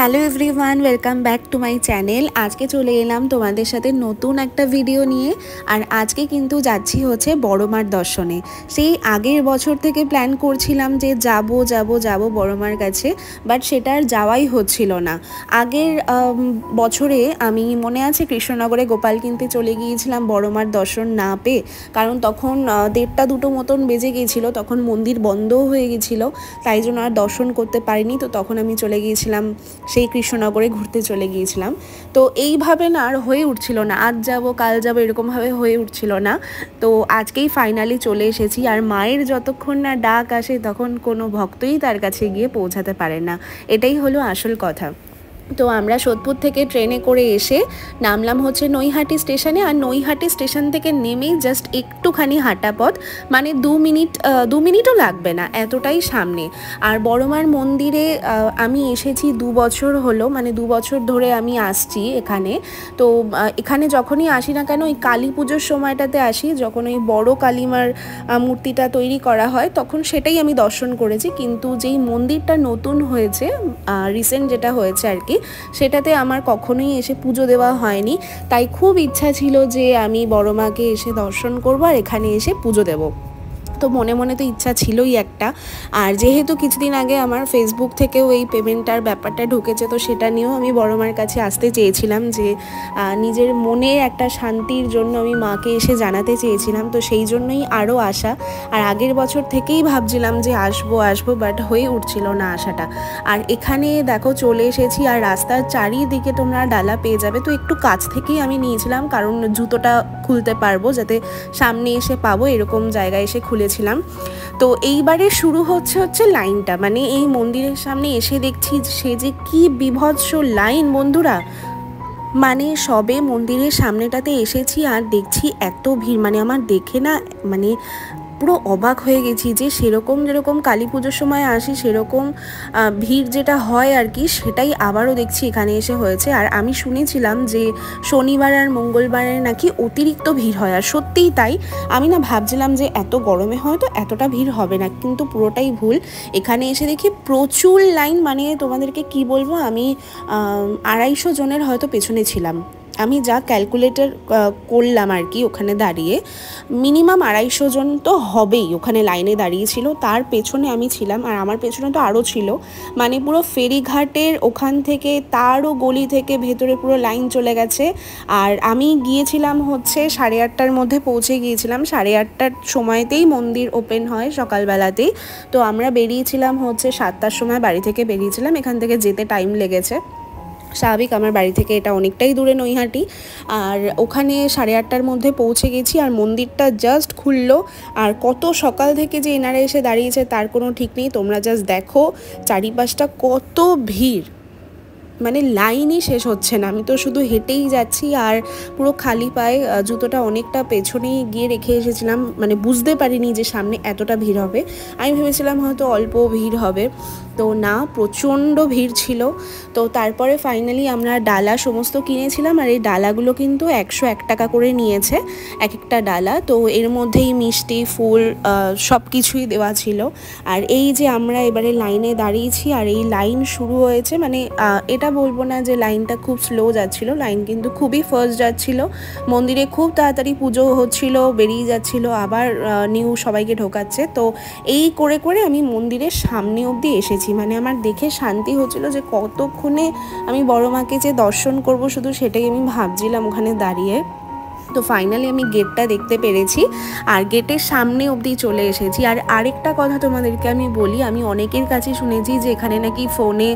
Hello everyone, welcome back to my channel. আজকে চলে এলাম তোমাদের সাথে নতুন একটা ভিডিও নিয়ে। আর আজকে কিন্তু যাচ্ছি হচ্ছে বড় মার দর্শনে। সেই আগের বছর থেকে প্ল্যান করছিলাম যে যাব বড় মার কাছে, বাট সেটা আর যাওয়াই হচ্ছিল না। আগের বছরে আমি মনে আছে কৃষ্ণনগরে গোপাল কিনতে চলে গিয়েছিলাম বড় মার দর্শন না পেয়ে, কারণ তখন 1:30-2 মতন বেজে গিয়েছিল, তখন মন্দির বন্ধও হয়ে গেছিলো, তাই জন্য আর দর্শন করতে পারিনি। তো তখন আমি চলে গিয়েছিলাম সেই কৃষ্ণনগরে ঘুরতে চলে গিয়েছিলাম। তো এইভাবে না আর হয়ে উঠছিল না, আজ যাব কাল যাব এরকমভাবে হয়ে উঠছিল না। তো আজকেই ফাইনালি চলে এসেছি। আর মায়ের যতক্ষণ না ডাক আসে তখন কোনো ভক্তই তার কাছে গিয়ে পৌঁছাতে পারে না, এটাই হলো আসল কথা। তো আমরা সোদপুর থেকে ট্রেনে করে এসে নামলাম হচ্ছে নৈহাটি স্টেশনে। আর নৈহাটি স্টেশন থেকে নেমেই জাস্ট একটুখানি হাঁটা পথ, মানে 2 মিনিটও লাগবে না, এতটাই সামনে। আর বড়মার মন্দিরে আমি এসেছি 2 বছর হলো, মানে 2 বছর ধরে আমি আসছি এখানে। তো এখানে যখনই আসি না কেন, ওই কালী পুজোর সময়টাতে আসি, যখন ওই বড় কালীমার মূর্তিটা তৈরি করা হয় তখন সেটাই আমি দর্শন করেছি। কিন্তু যেই মন্দিরটা নতুন হয়েছে, রিসেন্ট যেটা হয়েছে আর কি, সেটাতে আমার কখনোই এসে পুজো দেওয়া হয়নি। তাই খুব ইচ্ছা ছিল যে আমি বড় মাকে এসে দর্শন করবো আর এখানে এসে পুজো দেবো। তো মনে মনে তো ইচ্ছা ছিলই একটা। আর যেহেতু কিছুদিন আগে আমার ফেসবুক থেকেও এই পেমেন্টটার ব্যাপারটা ঢুকেছে, তো সেটা নিয়েও আমি বড় মার কাছে আসতে চেয়েছিলাম, যে নিজের মনে একটা শান্তির জন্য আমি মাকে এসে জানাতে চেয়েছিলাম। তো সেই জন্যই আরও আসা। আর আগের বছর থেকেই ভাবছিলাম যে আসবো, বাট হয়ে উঠছিল না আসাটা। আর এখানে দেখো চলে এসেছি। আর রাস্তার চারিদিকে তোমরা ডালা পেয়ে যাবে। তো একটু কাছ থেকেই আমি নিয়েছিলাম, কারণ জুতোটা খুলতে পারবো, যাতে সামনে এসে পাবো এরকম জায়গায় এসে খুলেছিলাম। তো এইবারে শুরু হচ্ছে লাইনটা, মানে এই মন্দিরের সামনে এসে দেখছি সে যে কি বিভৎস লাইন বন্ধুরা। মানে সবে মন্দিরের সামনেটাতে এসেছি আর দেখছি এত ভিড়, মানে আমার দেখে না মানে পুরো অবাক হয়ে গেছি যে যেরকম কালী পুজোর সময় আসি সেরকম ভিড় যেটা হয় আর কি, সেটাই আবারও দেখছি এখানে এসে হয়েছে। আর আমি শুনেছিলাম যে শনিবার আর মঙ্গলবারে নাকি অতিরিক্ত ভিড় হয়, আর সত্যিই তাই। আমি না ভাবছিলাম যে এত গরমে হয়তো এতটা ভিড় হবে না, কিন্তু পুরোটাই ভুল। এখানে এসে দেখি প্রচুর লাইন, মানে তোমাদেরকে কি বলবো, আমি 250 জনের হয়তো পেছনে ছিলাম। আমি যা ক্যালকুলেটর করলাম আর কি, ওখানে দাঁড়িয়ে মিনিমাম 250 জন তো হবেই ওখানে লাইনে দাঁড়িয়েছিল। তার পেছনে আমি ছিলাম, আর আমার পেছনে তো আরও ছিল। মানে পুরো ফেরিঘাটের ওখান থেকে তারও গলি থেকে ভেতরে পুরো লাইন চলে গেছে। আর আমি গিয়েছিলাম হচ্ছে 8:30টার মধ্যে পৌঁছে গিয়েছিলাম। 8:30টার সময়তেই মন্দির ওপেন হয়, সকালবেলাতেই। তো আমরা বেরিয়েছিলাম হচ্ছে 7টার সময়, বাড়ি থেকে বেরিয়েছিলাম। এখান থেকে যেতে টাইম লেগেছে, স্বাভাবিক, আমার বাড়ি থেকে এটা অনেকটাই দূরে নৈহাটি। আর ওখানে 8:30টার মধ্যে পৌঁছে গেছি। আর মন্দিরটা জাস্ট খুললো, আর কত সকাল থেকে যে এনারা এসে দাঁড়িয়েছে তার কোনো ঠিক নেই। তোমরা জাস্ট দেখো চারিপাশটা কত ভিড়, মানে লাইনই শেষ হচ্ছে না। আমি তো শুধু হেঁটেই যাচ্ছি আর পুরো খালি পায়ে, জুতোটা অনেকটা পেছনেই গিয়ে রেখে এসেছিলাম, মানে বুঝতে পারিনি যে সামনে এতটা ভিড় হবে। আমি ভেবেছিলাম হয়তো অল্প ভিড় হবে, তো না, প্রচণ্ড ভিড় ছিল। তো তারপরে ফাইনালি আমরা ডালা সমস্ত কিনেছিলাম। আর এই ডালাগুলো কিন্তু 101 টাকা করে নিয়েছে এক একটা ডালা। তো এর মধ্যেই মিষ্টি, ফুল, সব কিছুই দেওয়া ছিল। আর এই যে আমরা এবারে লাইনে দাঁড়িয়েছি, আর এই লাইন শুরু হয়েছে, মানে এটা বলবো না যে লাইনটা খুব স্লো যাচ্ছিল, লাইন কিন্তু খুবই ফাস্ট যাচ্ছিল। মন্দিরে খুব তাড়াতাড়ি পুজো হচ্ছিল, বেরিয়ে যাচ্ছিল, আবার নিউ সবাইকে ঢোকাচ্ছে। তো এই করে করে আমি মন্দিরের সামনে অবধি এসেছি। মানে আমার দেখে শান্তি হচ্ছিল যে কতক্ষণে আমি বড় মাকে যে দর্শন করব, শুধু সেটাই আমি ভাবছিলাম ওখানে দাঁড়িয়ে। তো ফাইনালি আমি গেটটা দেখতে পেরেছি, আর গেটের সামনে অবধি চলে এসেছি। আর আরেকটা কথা তোমাদেরকে আমি বলি, আমি অনেকের কাছে শুনেছি যে এখানে নাকি ফোনে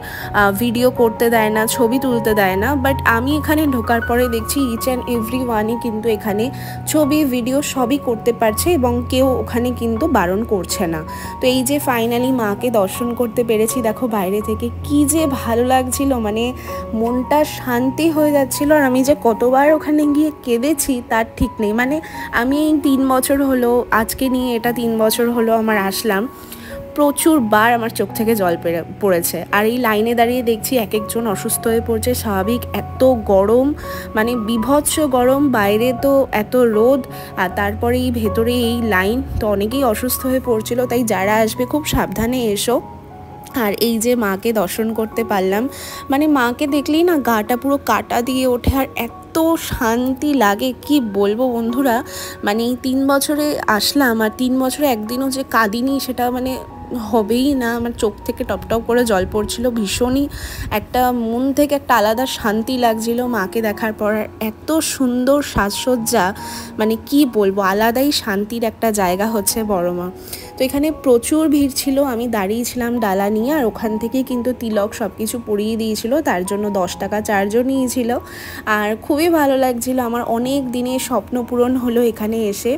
ভিডিও করতে দেয় না, ছবি তুলতে দেয় না, বাট আমি এখানে ঢোকার পরে দেখছি ইচ অ্যান্ড এভরি ওয়ানই কিন্তু এখানে ছবি ভিডিও সবই করতে পারছে, এবং কেউ ওখানে কিন্তু বারণ করছে না। তো এই যে ফাইনালি মাকে দর্শন করতে পেরেছি, দেখো বাইরে থেকে কি যে ভালো লাগছিল, মানে মনটা শান্তি হয়ে যাচ্ছিল। আর আমি যে কতবার ওখানে গিয়ে কেঁদেছি তার ঠিক নেই। মানে আমি এই 3 বছর হলো, আজকে নিয়ে এটা 3 বছর হলো আমার আসলাম, প্রচুর বার আমার চোখ থেকে জল পড়েছে। আর এই লাইনে দাঁড়িয়ে দেখছি এক একজন অসুস্থ হয়ে পড়ছে, স্বাভাবিক, এত গরম, মানে বিভৎস গরম, বাইরে তো এত রোদ, আর তারপরে এই ভেতরে এই লাইন, তো অনেকেই অসুস্থ হয়ে পড়ছিল। তাই যারা আসবে খুব সাবধানে এসো। আর এই যে মাকে দর্শন করতে পারলাম, মানে মাকে দেখলেই না গাটা পুরো কাটা দিয়ে ওঠে, আর এত শান্তি লাগে কি বলবো বন্ধুরা। মানে এই 3 বছরে আসলাম, আর 3 বছরে একদিনও যে কাঁদিনি সেটা মানে হবেই না। আমার চোখ থেকে টপটপ করে জল পড়ছিল, ভীষণই একটা মন থেকে একটা আলাদা শান্তি লাগছিল মাকে দেখার পর। এত সুন্দর সাজসজ্জা, মানে কি বলবো, আলাদাই শান্তির একটা জায়গা হচ্ছে বড়মা। তো এখানে প্রচুর ভিড় ছিল, আমি দাঁড়িয়েছিলাম ডালা নিয়ে, আর ওখান থেকে কিন্তু তিলক সব কিছু পরিয়ে দিয়েছিল, তার জন্য 10 টাকা চার্জও নিয়েছিল। আর খুবই ভালো লাগছিল, আমার অনেক দিনের স্বপ্ন পূরণ হলো এখানে এসে।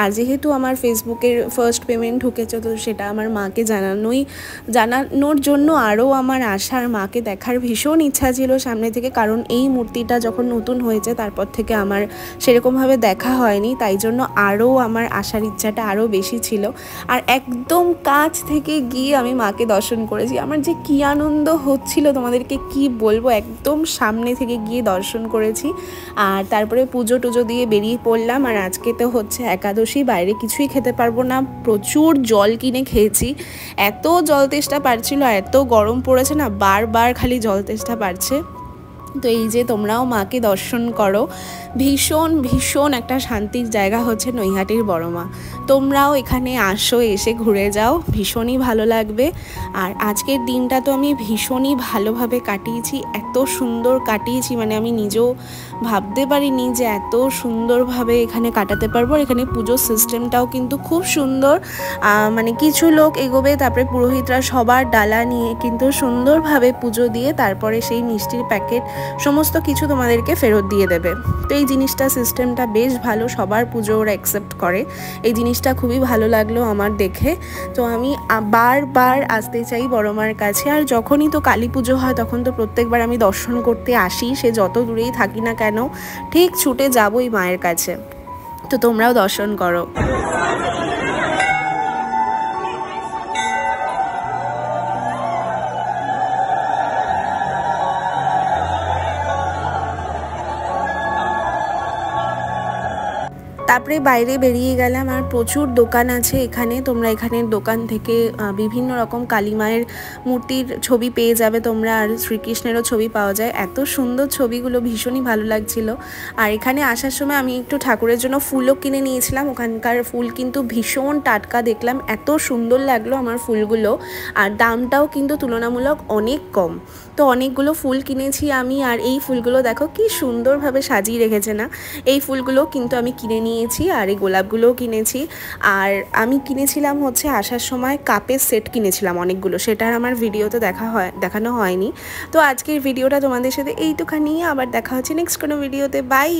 আর যেহেতু আমার ফেসবুকের ফার্স্ট পেমেন্ট ঢুকেছে, তো সেটা আমার মাকে জানানোর জন্য আরও আমার আসার, মাকে দেখার ভীষণ ইচ্ছা ছিল সামনে থেকে। কারণ এই মূর্তিটা যখন নতুন হয়েছে তারপর থেকে আমার সেরকমভাবে দেখা হয়নি, তাই জন্য আরও আমার আসার ইচ্ছাটা আরও বেশি ছিল। আর একদম কাছ থেকে গিয়ে আমি মাকে দর্শন করেছি, আমার যে কী আনন্দ হচ্ছিল তোমাদেরকে কি বলবো। একদম সামনে থেকে গিয়ে দর্শন করেছি, আর তারপরে পুজো টুজো দিয়ে বেরিয়ে পড়লাম। আর আজকে তো হচ্ছে একাদশী, বাইরে কিছুই খেতে পারবো না, প্রচুর জল কিনে খেয়েছি। এত জল তেষ্টা পারছিল, এত গরম পড়েছে না, বারবার খালি জল তেষ্টা পারছে। তো এই যে তোমরাও মাকে দর্শন করো, ভীষণ ভীষণ একটা শান্তির জায়গা হচ্ছে নৈহাটির বড়মা। তোমরাও এখানে আসো, এসে ঘুরে যাও, ভীষণই ভালো লাগবে। আর আজকের দিনটা তো আমি ভীষণই ভালোভাবে কাটিয়েছি, এত সুন্দর কাটিয়েছি, মানে আমি নিজেও ভাবতে পারিনি যে এত সুন্দরভাবে এখানে কাটাতে পারবো। আর এখানে পুজোর সিস্টেমটাও কিন্তু খুব সুন্দর, মানে কিছু লোক এগোবে, তারপরে পুরোহিতরা সবার ডালা নিয়ে কিন্তু সুন্দরভাবে পুজো দিয়ে তারপরে সেই মিষ্টির প্যাকেট সমস্ত কিছু তোমাদেরকে ফেরত দিয়ে দেবে। তো এই জিনিসটা, সিস্টেমটা বেশ ভালো, সবার পুজো ওরা অ্যাকসেপ্ট করে, এই জিনিসটা খুবই ভালো লাগলো আমার দেখে। তো আমি বারবার আসতে চাই বড়মার কাছে। আর যখনই তো কালী পুজো হয় তখন তো প্রত্যেকবার আমি দর্শন করতে আসি, সে যত দূরেই থাকি না কেন, ঠিক ছুটে যাবই মায়ের কাছে। তো তোমরাও দর্শন করো। তারপরে বাইরে বেরিয়ে গেলাম, আর প্রচুর দোকান আছে এখানে। তোমরা এখানের দোকান থেকে বিভিন্ন রকম কালী মায়ের মূর্তির ছবি পেয়ে যাবে তোমরা, আর শ্রীকৃষ্ণেরও ছবি পাওয়া যায়। এত সুন্দর ছবিগুলো, ভীষণই ভালো লাগছিল। আর এখানে আসার সময় আমি একটু ঠাকুরের জন্য ফুলও কিনে নিয়েছিলাম, ওখানকার ফুল কিন্তু ভীষণ টাটকা দেখলাম, এত সুন্দর লাগলো আমার ফুলগুলো। আর দামটাও কিন্তু তুলনামূলক অনেক কম। তো অনেকগুলো ফুল কিনেছি আমি, আর এই ফুলগুলো দেখো কি সুন্দরভাবে সাজিয়ে রেখেছে না, এই ফুলগুলো কিন্তু আমি কিনে নিয়েছি। আর এই গোলাপগুলোও কিনেছি। আর আমি কিনেছিলাম হচ্ছে আসার সময় কাপের সেট কিনেছিলাম অনেকগুলো, সেটা আমার ভিডিওতে দেখানো হয়নি। তো আজকের ভিডিওটা তোমাদের সাথে এইটুখানি, আবার দেখা হচ্ছে নেক্সট কোনো ভিডিওতে। বাই।